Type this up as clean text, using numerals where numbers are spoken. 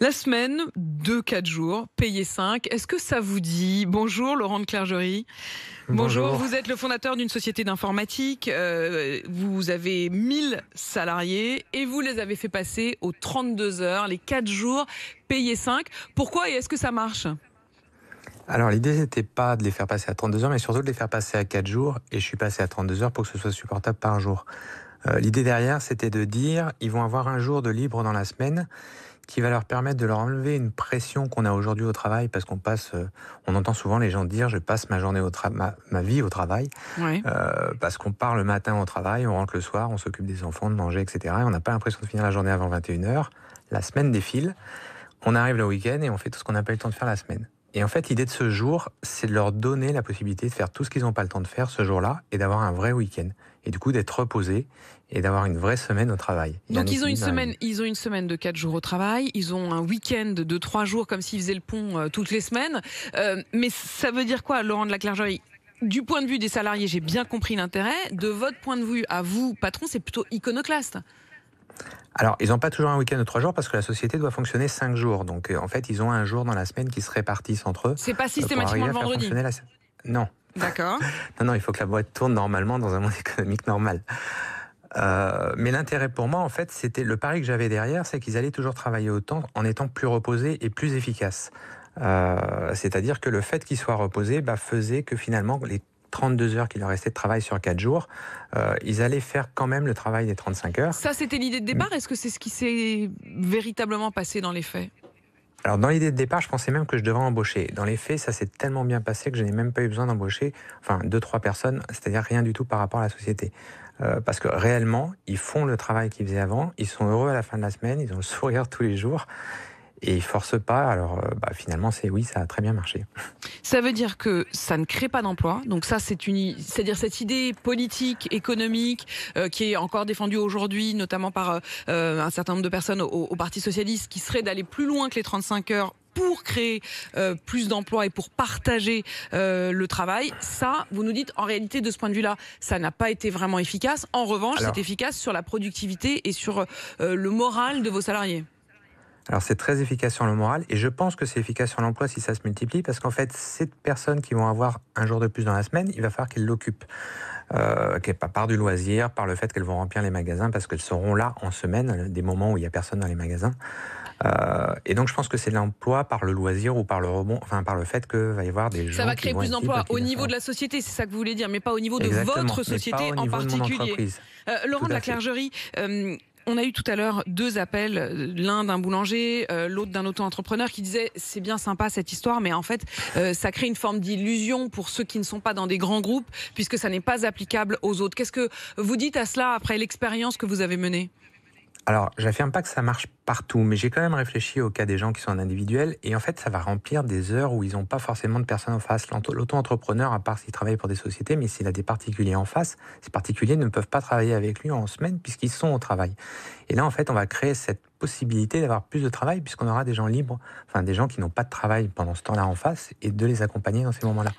La semaine de 4 jours, payé 5. Est-ce que ça vous dit? Bonjour Laurent de Clergerie. Bonjour, Bonjour. vous êtes le fondateur d'une société d'informatique. Vous avez 1000 salariés et vous les avez fait passer aux 32 heures, les 4 jours, payé 5. Pourquoi et est-ce que ça marche? Alors l'idée n'était pas de les faire passer à 32 heures, mais surtout de les faire passer à 4 jours, et je suis passé à 32 heures pour que ce soit supportable par jour. L'idée derrière, c'était de dire, ils vont avoir un jour de libre dans la semaine qui va leur permettre de leur enlever une pression qu'on a aujourd'hui au travail, parce on entend souvent les gens dire, je passe ma journée ma vie au travail, Ouais. parce qu'on part le matin au travail, on rentre le soir, on s'occupe des enfants, de manger, etc. Et on n'a pas l'impression de finir la journée avant 21 heures. La semaine défile. On arrive le week-end et on fait tout ce qu'on n'a pas eu le temps de faire la semaine. Et en fait, l'idée de ce jour, c'est de leur donner la possibilité de faire tout ce qu'ils n'ont pas le temps de faire ce jour-là et d'avoir un vrai week-end. Et du coup, d'être reposés et d'avoir une vraie semaine au travail. Donc ils ont une semaine de 4 jours au travail, ils ont un week-end de 3 jours comme s'ils faisaient le pont toutes les semaines. Mais ça veut dire quoi, Laurent de la Clergerie? Du point de vue des salariés, j'ai bien compris l'intérêt. De votre point de vue, à vous, patron, c'est plutôt iconoclaste. Alors, ils n'ont pas toujours un week-end de 3 jours parce que la société doit fonctionner 5 jours. Donc, en fait, ils ont un jour dans la semaine qui se répartissent entre eux. C'est pas Pour systématiquement arriver le à faire vendredi. fonctionner Non. D'accord. Non, il faut que la boîte tourne normalement dans un monde économique normal. Mais l'intérêt pour moi, en fait, c'était le pari que j'avais derrière, c'est qu'ils allaient toujours travailler autant en étant plus reposés et plus efficaces. C'est-à-dire que le fait qu'ils soient reposés faisait que finalement, les 32 heures qu'il leur restait de travail sur 4 jours, ils allaient faire quand même le travail des 35 heures. Ça, c'était l'idée de départ. Est-ce que c'est ce qui s'est véritablement passé dans les faits? Alors, dans l'idée de départ, je pensais même que je devrais embaucher. Dans les faits, ça s'est tellement bien passé que je n'ai même pas eu besoin d'embaucher, 2-3 personnes, c'est-à-dire rien du tout par rapport à la société. Parce que réellement, ils font le travail qu'ils faisaient avant, ils sont heureux à la fin de la semaine, ils ont le sourire tous les jours, et ils forcent pas. Alors, finalement, oui, ça a très bien marché. Ça veut dire que ça ne crée pas d'emploi. Donc ça, c'est-à-dire cette idée politique, économique, qui est encore défendue aujourd'hui, notamment par un certain nombre de personnes au Parti socialiste, qui serait d'aller plus loin que les 35 heures pour créer plus d'emplois et pour partager le travail. Ça, vous nous dites, en réalité, de ce point de vue-là, ça n'a pas été vraiment efficace. En revanche, c'est efficace sur la productivité et sur le moral de vos salariés. Alors, c'est très efficace sur le moral, et je pense que c'est efficace sur l'emploi si ça se multiplie, parce qu'en fait, ces personnes qui vont avoir un jour de plus dans la semaine, il va falloir qu'elles l'occupent. Par du loisir, par le fait qu'elles vont remplir les magasins, parce qu'elles seront là en semaine, des moments où il n'y a personne dans les magasins. Et donc, je pense que c'est de l'emploi par le loisir ou par le rebond, par le fait qu'il va y avoir des gens. Ça va qui créer vont plus être d'emplois libres, au niveau de la société, c'est ça que vous voulez dire, mais pas au niveau de Exactement, votre mais société pas au en niveau de mon particulier. entreprise. Laurent Tout de à la fait. Clergerie, on a eu tout à l'heure 2 appels, l'un d'un boulanger, l'autre d'un auto-entrepreneur qui disait c'est bien sympa cette histoire, mais en fait ça crée une forme d'illusion pour ceux qui ne sont pas dans des grands groupes, puisque ça n'est pas applicable aux autres. Qu'est-ce que vous dites à cela après l'expérience que vous avez menée? Alors, j'affirme pas que ça marche partout, mais j'ai quand même réfléchi au cas des gens qui sont en individuel, et en fait, ça va remplir des heures où ils n'ont pas forcément de personnes en face. L'auto-entrepreneur, à part s'il travaille pour des sociétés, mais s'il a des particuliers en face, ces particuliers ne peuvent pas travailler avec lui en semaine puisqu'ils sont au travail. Et là, en fait, on va créer cette possibilité d'avoir plus de travail puisqu'on aura des gens libres, des gens qui n'ont pas de travail pendant ce temps-là en face, et de les accompagner dans ces moments-là.